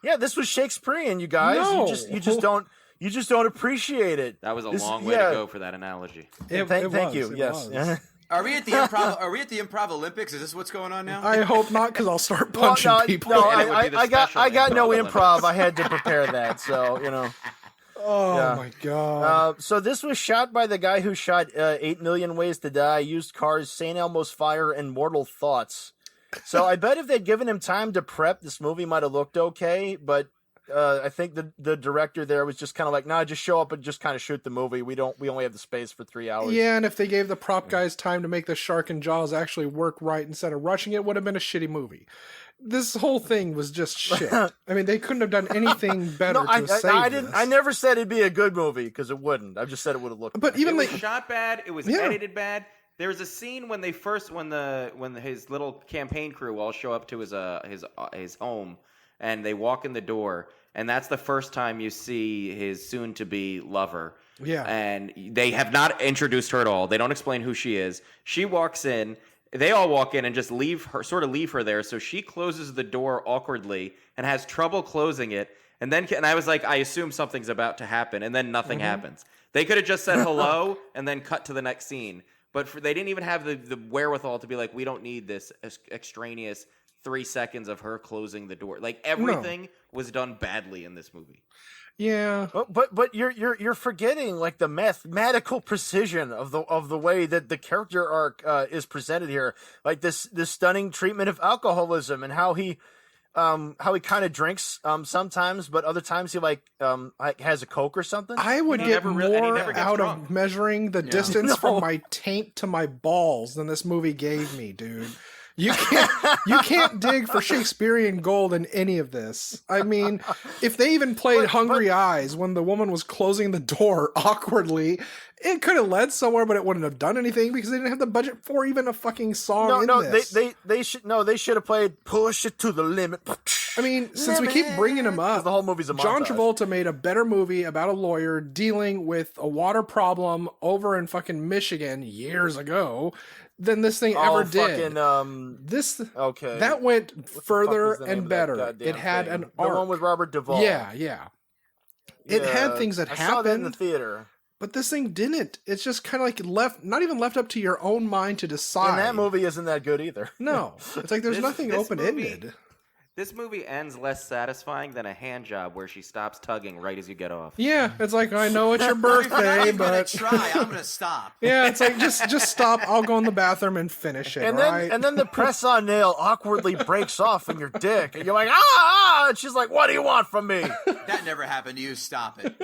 Yeah, this was Shakespearean, you guys. No. You just don't appreciate it. That was a This- long way yeah. to go for that analogy. Thank you. Yes. Are we at the improv? Are we at the Improv Olympics? Is this what's going on now? I hope not, because I'll start Well, punching no, people. no, And it would be the I got special no improv improv. I had to prepare that, so you know. Oh Yeah. my god. So this was shot by the guy who shot 8 Million Ways to Die, Used Cars, St. Elmo's Fire, and Mortal Thoughts. So I bet if they'd given him time to prep, this movie might have looked okay. But I think the director there was just kind of like, nah, just show up and just kind of shoot the movie. We only have the space for 3 hours. Yeah, and if they gave the prop guys time to make the shark and Jaws actually work right instead of rushing it, would have been a shitty movie. This whole thing was just shit. I mean, they couldn't have done anything better No, to save I didn't. this. I never said it'd be a good movie because it wouldn't. I just said it would have looked. But bad. even It was like, shot bad. It was Yeah. edited bad. There was a scene when his little campaign crew all show up to his home, and they walk in the door, and that's the first time you see his soon-to-be lover. Yeah. And they have not introduced her at all. They don't explain who she is. She walks in. They all walk in and just leave her there. So she closes the door awkwardly and has trouble closing it. And I was like, I assume something's about to happen, and then nothing happens. They could have just said hello and then cut to the next scene. But they didn't even have the wherewithal to be like, we don't need this extraneous 3 seconds of her closing the door. Like everything was done badly in this movie. yeah. But you're forgetting like the mathematical precision of the way that the character arc is presented here. Like this stunning treatment of alcoholism and how he kind of drinks sometimes, but other times he like has a Coke or something. I would He get never really- and he more never gets out drunk. of measuring the distance No. from my taint to my balls than this movie gave me, dude. You can't dig for Shakespearean gold in any of this. I mean, if they even played Hungry Eyes when the woman was closing the door awkwardly, it could have led somewhere, but it wouldn't have done anything because they didn't have the budget for even a fucking song in this. they should have played Push It to the Limit. I mean, since we keep bringing him up, the whole movie's a John montage. Travolta made a better movie about a lawyer dealing with a water problem over in fucking Michigan years ago than this thing ever did. This Okay. that went What the fuck further was the name and of that better. goddamn It had thing? an the arc. one with Robert Duvall. Yeah. It had things that I saw that in the happened, theater. but this thing didn't. It's just kind of like not even left up to your own mind to decide. And that movie isn't that good either. No, it's like there's nothing this open-ended. This movie ends less satisfying than a hand job where she stops tugging right as you get off. Yeah, it's like I know it's your If you're not birthday, even gonna but try. I'm gonna stop. yeah, it's like just stop. I'll go in the bathroom and finish it. And right? then the press-on nail awkwardly breaks off in your dick, and you're like, And she's like, "What do you want from me?" That never happened to you. Stop it.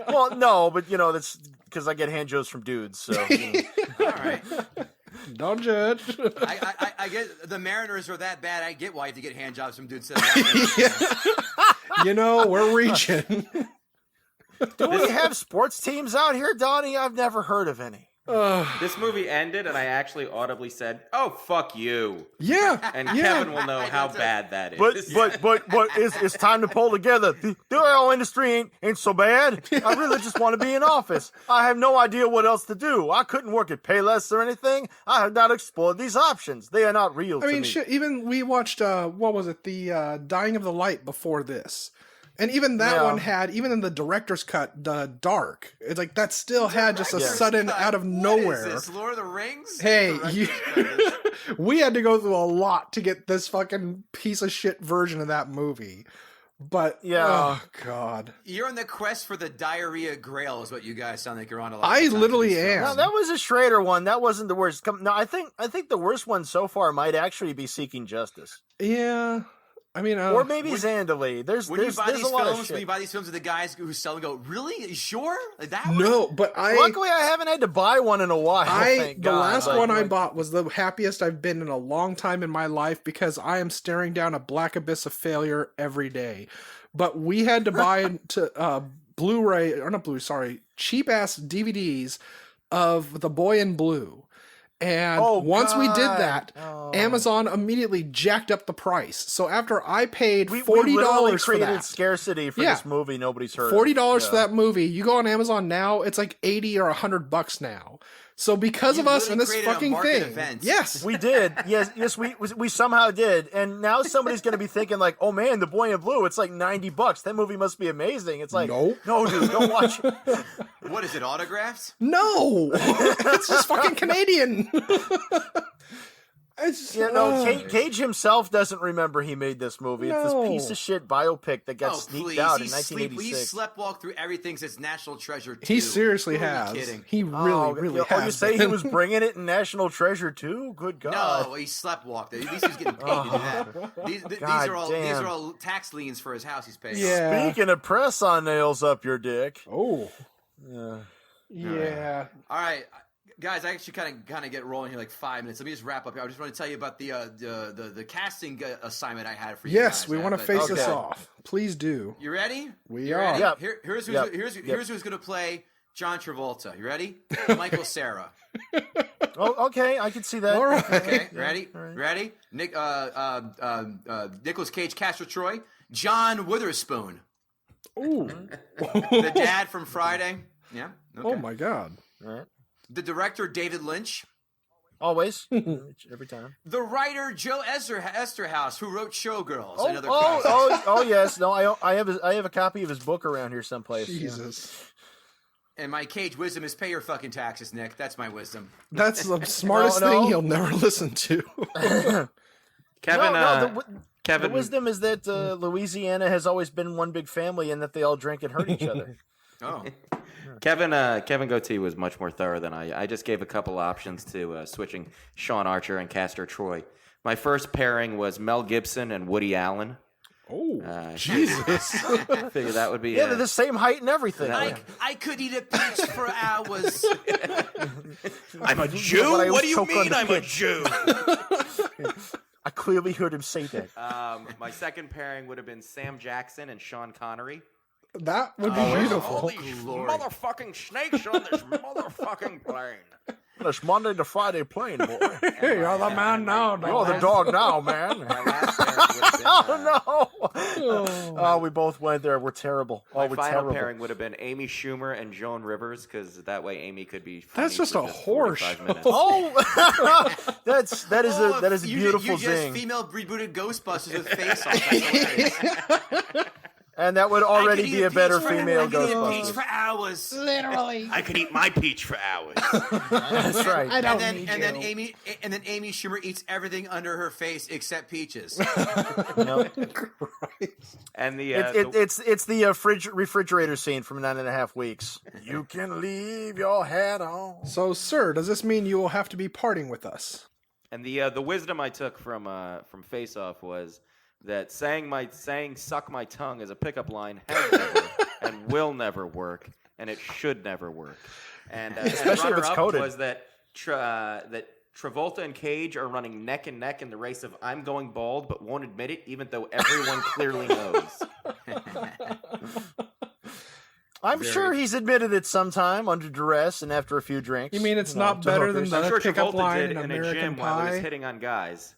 Well, no, but that's because I get hand jobs from dudes. So All right. Don't judge. I get the Mariners are that bad. I get why you have to get hand jobs from dudes. We're reaching. do we have sports teams out here, Donnie? I've never heard of any. This movie ended, and I actually audibly said, "Oh, fuck you," Yeah. and Kevin will know how bad that is. But it's time to pull together. The oil industry ain't so bad. I really just want to be in office. I have no idea what else to do. I couldn't work at Payless or anything. I have not explored these options. They are not real to me. Shit, even we watched, what was it? The Dying of the Light before this. And even that one had, even in the director's cut, the dark. It's like that still had just a sudden out of nowhere. What is this, Lord of the Rings? Hey, we had to go through a lot to get this fucking piece of shit version of that movie. But oh god, You're on the quest for the diarrhea grail, is what you guys sound like you're on a lot. I literally am. No, that was a Schrader one. That wasn't the worst. No, I think the worst one so far might actually be Seeking Justice. Yeah. Or maybe Zandali. There's a lot of shit. When you buy these films with the guys who sell and go, really? Are you sure? Like that one? No, but luckily I haven't had to buy one in a while. The last one I bought was the happiest I've been in a long time in my life because I am staring down a black abyss of failure every day. But we had to buy Blu-ray, or not Blu-ray, sorry, cheap ass DVDs of The Boy in Blue. And once we did that, Amazon immediately jacked up the price. So after I paid $40 for that, scarcity for this movie nobody's heard. $40 for that movie. You go on Amazon now, it's like $80 or $100 now. So because of us and this fucking thing, yes, we did. Yes, we somehow did. And now somebody's going to be thinking like, "Oh man, The Boy in Blue, it's like $90. That movie must be amazing." It's like, no, dude, don't watch it. What is it? Autographs? No, it's just fucking Canadian. Cage himself doesn't remember he made this movie. It's this piece of shit biopic that got sneaked out in 1986. He sleptwalked through everything since National Treasure 2. He seriously has. He really has. You say he was bringing it in National Treasure 2? Good God. No, he sleptwalked. At least he's getting paid to do that. These are all tax liens for his house he's paying. Yeah. Speaking of press-on nails up your dick. Oh. Yeah. All right. Guys, I actually kind of get rolling here like 5 minutes. Let me just wrap up here. I just want to tell you about the casting assignment I had for you. Yes, guys. we want to face this off. Please do. You ready? We are. Ready? Yep. Here's who's going to play John Travolta. You ready? Michael Cera. Oh, okay. I can see that. All right. Okay, ready? Ready? Nicolas Cage, Castor Troy, John Witherspoon. Ooh. The dad from Friday. Yeah. Okay. Oh my God. All right. The director, David Lynch. Always. Every time. The writer, Joe Esterhaus, who wrote Showgirls. Yes. No, I have a copy of his book around here someplace. Jesus. And my Cage wisdom is pay your fucking taxes, Nick. That's my wisdom. That's the smartest thing he'll never listen to. Kevin, the wisdom is that Louisiana has always been one big family and that they all drink and hurt each other. Oh. Kevin Goatee was much more thorough than I just gave a couple options to switching Sean Archer and Castor Troy. My first pairing was Mel Gibson and Woody Allen. Oh, Jesus. I figured that would be... they're the same height and everything. I could eat a peach for hours. I'm a Jew? What do you mean I'm a Jew? I clearly heard him say that. My second pairing would have been Sam Jackson and Sean Connery. That would be beautiful. All these motherfucking snakes on this motherfucking plane. It's Monday to Friday plane, boy. Hey, you're the man now. You're the dog now, man. Oh, we both went there. We're terrible. My we're final terrible. pairing would have been Amy Schumer and Joan Rivers, because that way Amy could be funny. That's just for a horse. 45 minutes. Oh, that is a beautiful you just thing. female rebooted Ghostbusters with face off. And that would already be a better female I could eat a peach Ghostbusters. for hours. Literally. I could eat my peach for hours. That's right. I don't And need then you. Amy Schumer eats everything under her face except peaches. And It's the refrigerator scene from 9.5 Weeks. You can leave your hat on. So, sir, does this mean you will have to be parting with us? And the wisdom I took from Face Off was that saying "suck my tongue" as a pickup line has never and will never work, and it should never work. And Especially if it's runner-up coded. was that Travolta and Cage are running neck and neck in the race of "I'm going bald," but won't admit it, even though everyone clearly knows. I'm sure he's admitted it sometime under duress and after a few drinks. You mean it's you know, not to better than hookers. I'm the sure pickup Travolta line did in in a American gym while he was Pie? hitting on guys.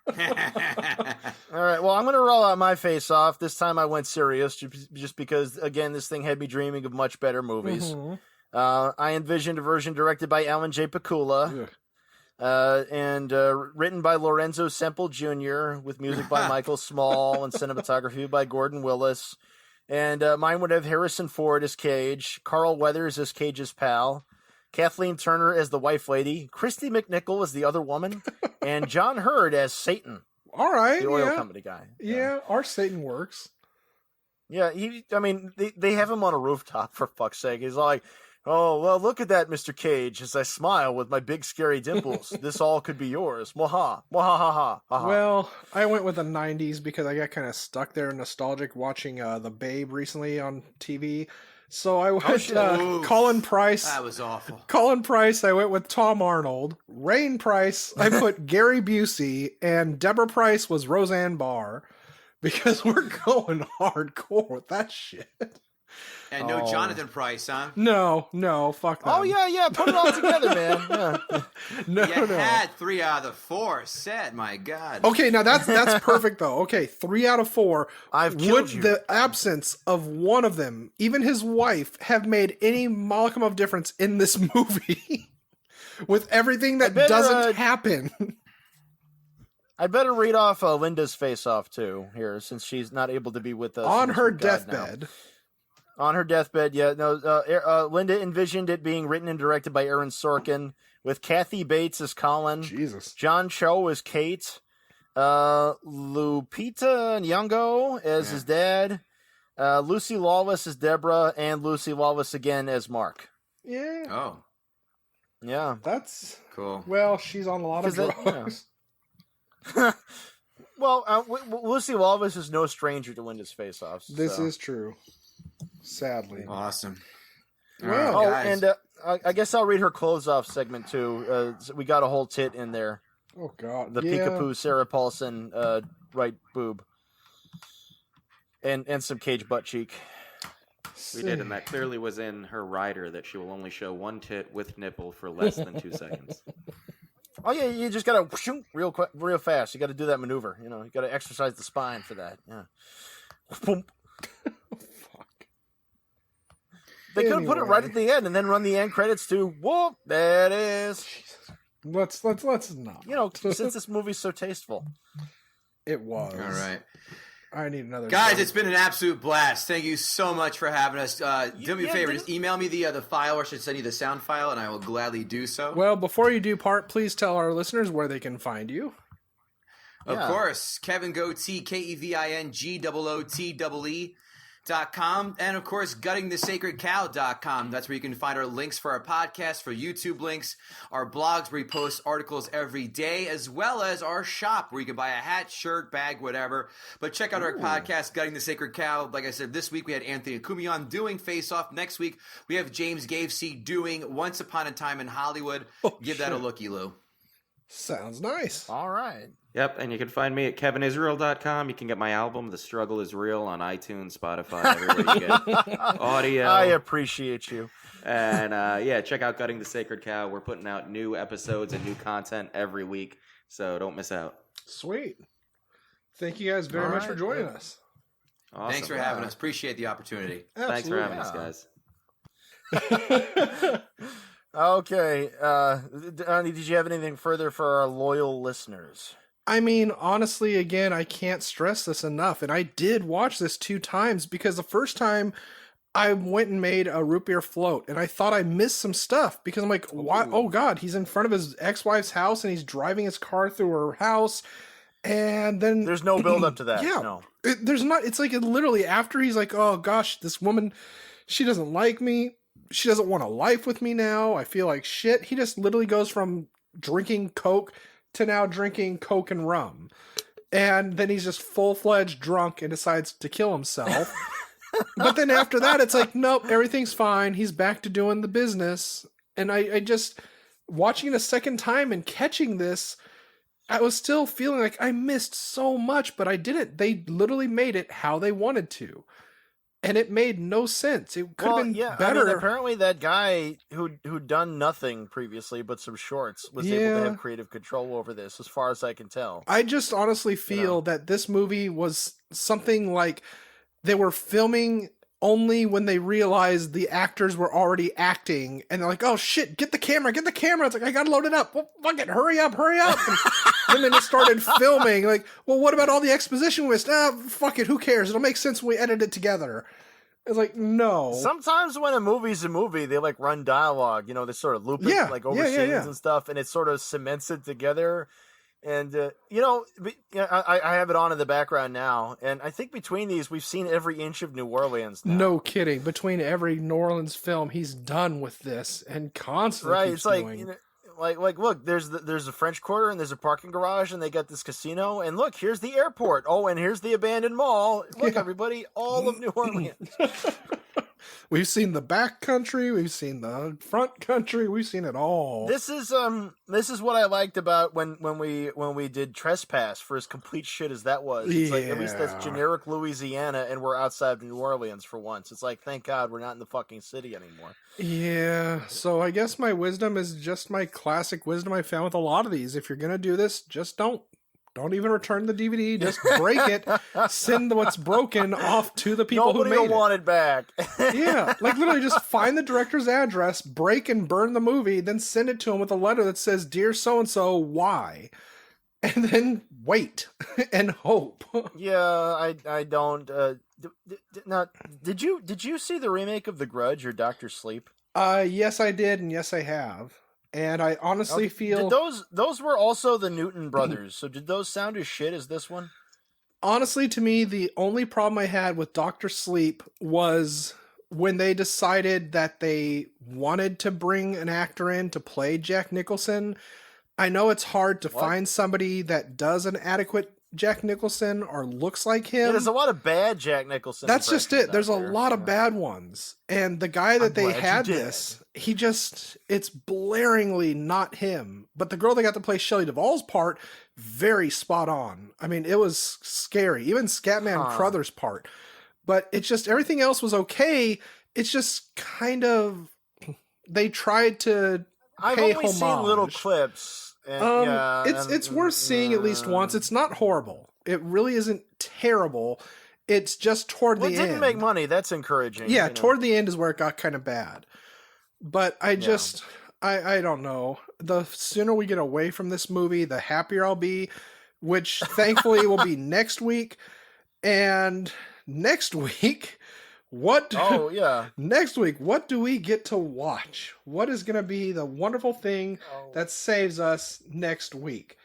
All right, well, I'm going to roll out my face off. This time I went serious just because, again, this thing had me dreaming of much better movies. Mhm. I envisioned a version directed by Alan J. Pakula and written by Lorenzo Semple Jr. with music by Michael Small and cinematography by Gordon Willis. And mine would have Harrison Ford as Cage, Carl Weathers as Cage's pal, Kathleen Turner as the wife lady, Christy McNichol as the other woman, and John Hurd as Satan, All right. the oil yeah. company guy. Yeah, our Satan works. Yeah, they have him on a rooftop, for fuck's sake. He's like, oh, well, look at that, Mr. Cage, as I smile with my big scary dimples. This all could be yours. Mwaha, mwahaha, ha. Well, I went with the 90s because I got kind of stuck there nostalgic watching The Babe recently on TV. So I went Oof. Colin Price. That was awful. Colin Price, I went with Tom Arnold. Rain Price, I put Gary Busey. And Deborah Price was Roseanne Barr. Because we're going hardcore with that shit. And no Jonathan Price, huh? No, fuck that. Oh, yeah, put it all together, man. Yeah. No, You no. had 3 out of the 4 set. My God. Okay, now that's perfect though. Okay, 3 out of 4. I've Would killed you. the absence of one of them, even his wife, have made any modicum of difference in this movie? With everything that better, doesn't happen. I better read off Linda's face off, too, here, since she's not able to be with us. On in this her regard now. deathbed. On her deathbed, yeah. No, Linda envisioned it being written and directed by Aaron Sorkin, with Kathy Bates as Colin, Jesus. John Cho as Kate, Lupita Nyong'o as his dad, Lucy Lawless as Deborah, and Lucy Lawless again as Mark. Yeah, Oh, Yeah. that's... cool. Well, she's on a lot of 'Cause that- drugs. Well, Lucy Lawless is no stranger to Linda's face-offs. This so. is true. Sadly. Awesome. Well, Oh, guys. and I guess I'll read her close-off segment, too. We got a whole tit in there. Oh, God. The yeah. Peekapoo Sarah Paulson right boob. And some Cage butt cheek. We did, and that clearly was in her rider that she will only show one tit with nipple for less than 2 seconds. Oh yeah, you just gotta shoot real quick, real fast. You got to do that maneuver. You know, you got to exercise the spine for that. Yeah. Boom. Fuck. They could have put it right at the end and then run the end credits to whoop. There it is. Let's not. You know, since this movie's so tasteful. It was. All right. I need another. Guys, drink. it's been an absolute blast. Thank you so much for having us. Do me a favor, just email me the file, or I should send you the sound file, and I will gladly do so. Well, before you do part, please tell our listeners where they can find you. Of Yeah. course, Kevin Goatee, KevinGootee.com, and of course, GuttingTheSacredCow.com. That's where you can find our links for our podcast, for YouTube links, our blogs where we post articles every day, as well as our shop where you can buy a hat, shirt, bag, whatever. But check out our podcast, Gutting the Sacred Cow. Like I said, this week we had Anthony Cumion doing Face Off. Next week we have James Gavesey doing Once Upon a Time in Hollywood. Give that a looky, Lou. Sounds nice. All right. Yep, and you can find me at kevinisrael.com. You can get my album, The Struggle is Real, on iTunes, Spotify, everywhere you get audio. I appreciate you. And yeah, check out Gutting the Sacred Cow. We're putting out new episodes and new content every week, so don't miss out. Sweet. Thank you guys very All much right, for joining yeah. us. Awesome. Thanks for having us. Appreciate the opportunity. Thanks for having us, guys. Okay. Donnie, did you have anything further for our loyal listeners? I mean, honestly, again, I can't stress this enough. And I did watch this 2 times because the first time I went and made a root beer float and I thought I missed some stuff because I'm like, why? Oh God, he's in front of his ex-wife's house and he's driving his car through her house. And then There's no build up to that. yeah, No. there's not, it's like literally after he's like, oh gosh, this woman, she doesn't like me. She doesn't want a life with me now. I feel like shit. He just literally goes from drinking Coke to now drinking Coke and rum. and then he's just full-fledged drunk and decides to kill himself. But then after that, it's like, nope, everything's fine. He's back to doing the business. And I just, watching it a second time and catching this, I was still feeling like I missed so much, but I didn't. They literally made it how they wanted to. And it made no sense. It could have been better. I mean, apparently that guy who'd done nothing previously but some shorts was able to have creative control over this, as far as I can tell. I just honestly feel that this movie was something like they were filming only when they realized the actors were already acting, and they're like, oh shit, get the camera. It's like, I gotta load it up. Well, fuck it, hurry up. And then it started filming, like, well, what about all the exposition we missed? Fuck it, who cares? It'll make sense when we edit it together. It's like, no. Sometimes when a movie's a movie, they like run dialogue, they sort of loop it like over scenes and stuff, and it sort of cements it together. And, I have it on in the background now, and I think between these, we've seen every inch of New Orleans now. No kidding. Between every New Orleans film, he's done with this and constantly keeps doing. Like, look, there's a French Quarter, and there's a parking garage, and they got this casino, and look, here's the airport. Oh, and here's the abandoned mall. Look, everybody, all of New Orleans. We've seen the back country, we've seen the front country, we've seen it all. This is what I liked about when we did Trespass, for as complete shit as that was. It's like, at least that's generic Louisiana, and we're outside of New Orleans for once. It's like, thank God we're not in the fucking city anymore. Yeah, so I guess my wisdom is just my classic wisdom I found with a lot of these. If you're gonna do this, just don't even return the DVD. Just break it. Send what's broken off to the people who made it. Nobody will want it back. Yeah, like literally just find the director's address, break and burn the movie, then send it to him with a letter that says, "Dear so-and-so, why?" And then wait and hope. Yeah, I don't. Now, did you see the remake of The Grudge or Dr. Sleep? Yes, I did, and yes, I have. And I honestly feel... Those were also the Newton brothers, so did those sound as shit as this one? Honestly, to me, the only problem I had with Dr. Sleep was when they decided that they wanted to bring an actor in to play Jack Nicholson. I know it's hard to find somebody that does an adequate Jack Nicholson or looks like him. Yeah, there's a lot of bad Jack Nicholson. That's just it. There's a lot of bad ones. And the guy that they had this, it's blaringly not him. But the girl they got to play Shelley Duvall's part, very spot on. I mean, it was scary. Even Scatman Crothers' part. But it's just, everything else was okay. It's just kind of, they tried to pay homage. I've only seen little clips. It's worth seeing at least once. It's not horrible. It really isn't terrible. It's just toward the end. It didn't make money. That's encouraging. Yeah, toward the end is where it got kind of bad. But I don't know. The sooner we get away from this movie, the happier I'll be, which thankfully will be next week. And next week... next week, what do we get to watch? What is going to be the wonderful thing that saves us next week?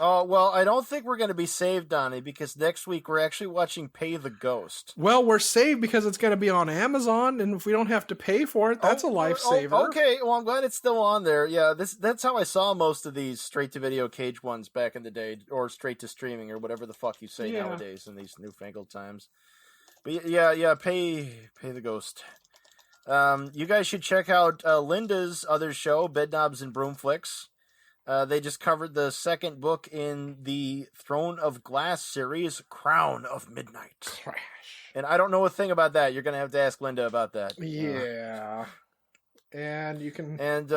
Oh, well, I don't think we're going to be saved, Donnie, because next week we're actually watching Pay the Ghost. Well, we're saved because it's going to be on Amazon, and if we don't have to pay for it, that's a lifesaver. Okay, well, I'm glad it's still on there. Yeah, that's how I saw most of these straight-to-video Cage ones back in the day, or straight-to-streaming, or whatever the fuck you say nowadays in these newfangled times. But yeah, pay the Ghost. You guys should check out Linda's other show, Bedknobs and Broomflicks. They just covered the second book in the Throne of Glass series, Crown of Midnight. Crash. And I don't know a thing about that. You're going to have to ask Linda about that. Yeah. And you can... And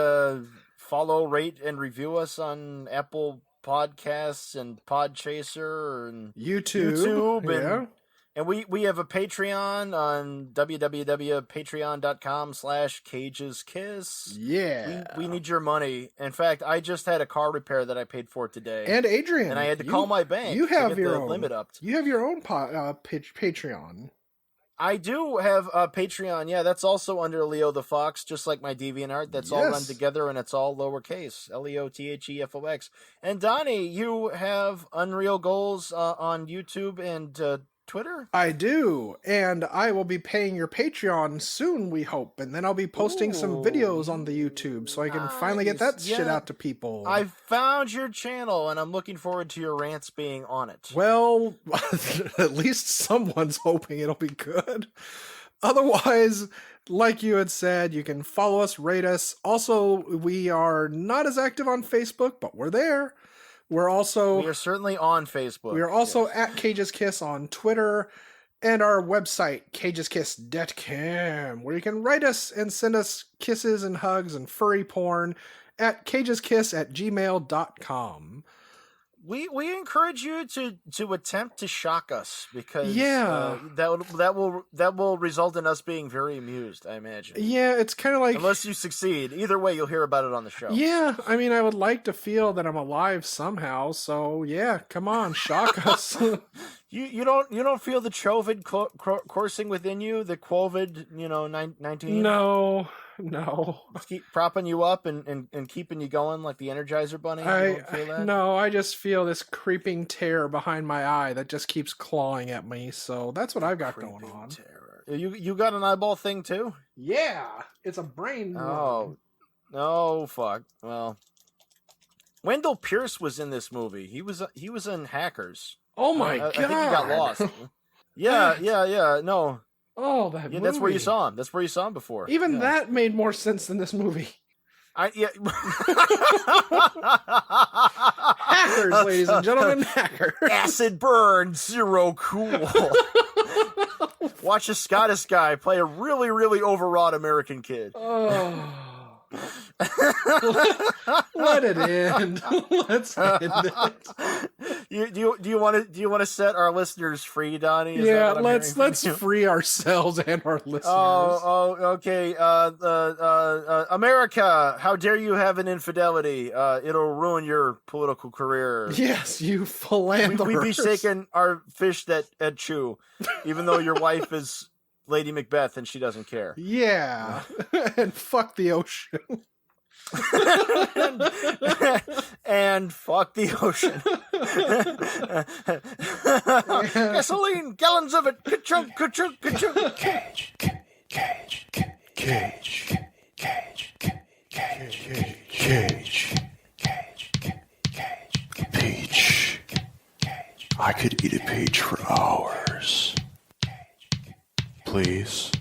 follow, rate, and review us on Apple Podcasts and Podchaser and YouTube and we have a Patreon on www.patreon.com/cageskiss. Yeah. We need your money. In fact, I just had a car repair that I paid for today. And Adrian. And I had to call my bank to get the limit up. You have your own Patreon. I do have a Patreon. Yeah, that's also under Leo the Fox, just like my DeviantArt. That's all run together, and it's all lowercase. LeoTheFox. And Donnie, you have Unreal Goals on YouTube and Twitter? I do, and I will be paying your Patreon soon, we hope, and then I'll be posting some videos on the YouTube so I can finally get that Nice. shit Yeah. out to people. I found your channel, and I'm looking forward to your rants being on it. Well, at least someone's hoping it'll be good. Otherwise, like you had said, you can follow us, rate us. Also, we are not as active on Facebook, but we're there. We're also We are certainly on Facebook. We are also Yes. at Cages Kiss on Twitter and our website, cageskiss.com, where you can write us and send us kisses and hugs and furry porn at cageskiss@gmail.com. We encourage you to attempt to shock us because Yeah. that will result in us being very amused, I imagine. Yeah, it's kind of like... Unless you succeed. Either way, you'll hear about it on the show. Yeah, I mean, I would like to feel that I'm alive somehow, so yeah, come on, shock us. You don't feel the Chovid coursing within you, the Quovid, 19? No. Keep propping you up and keeping you going like the Energizer Bunny. You don't feel that? No, I just feel this creeping terror behind my eye that just keeps clawing at me, so that's what I've got going on. Terror. You got an eyeball thing too? Yeah, it's a brain. Oh, no, fuck. Well, Wendell Pierce was in this movie. He was in Hackers. Oh my I god! think he got lost. Yeah. No, Oh, that yeah, movie. that's where you saw him. That's where you saw him before. Even Yeah. that made more sense than this movie. Yeah. Hackers, ladies and gentlemen, hackers. Acid burn, zero cool. Watch a Scottish guy play a really, really overwrought American kid. Oh. Let it end. Let's end it. Do you want to set our listeners free, Donnie? Is that Yeah, what I'm let's hearing from you? free ourselves and our listeners. Oh, okay. America, how dare you have an infidelity? It'll ruin your political career. Yes, you We philanthropist. be shaking our fish that at chew, even though your wife is Lady Macbeth and she doesn't care. Yeah, and fuck the ocean. And fuck the ocean. Gasoline, gallons of it. Ka-chunk, ka-chunk, ka-chunk. Cage, cage, cage, cage, cage, Peach. I could eat a peach for hours. Please.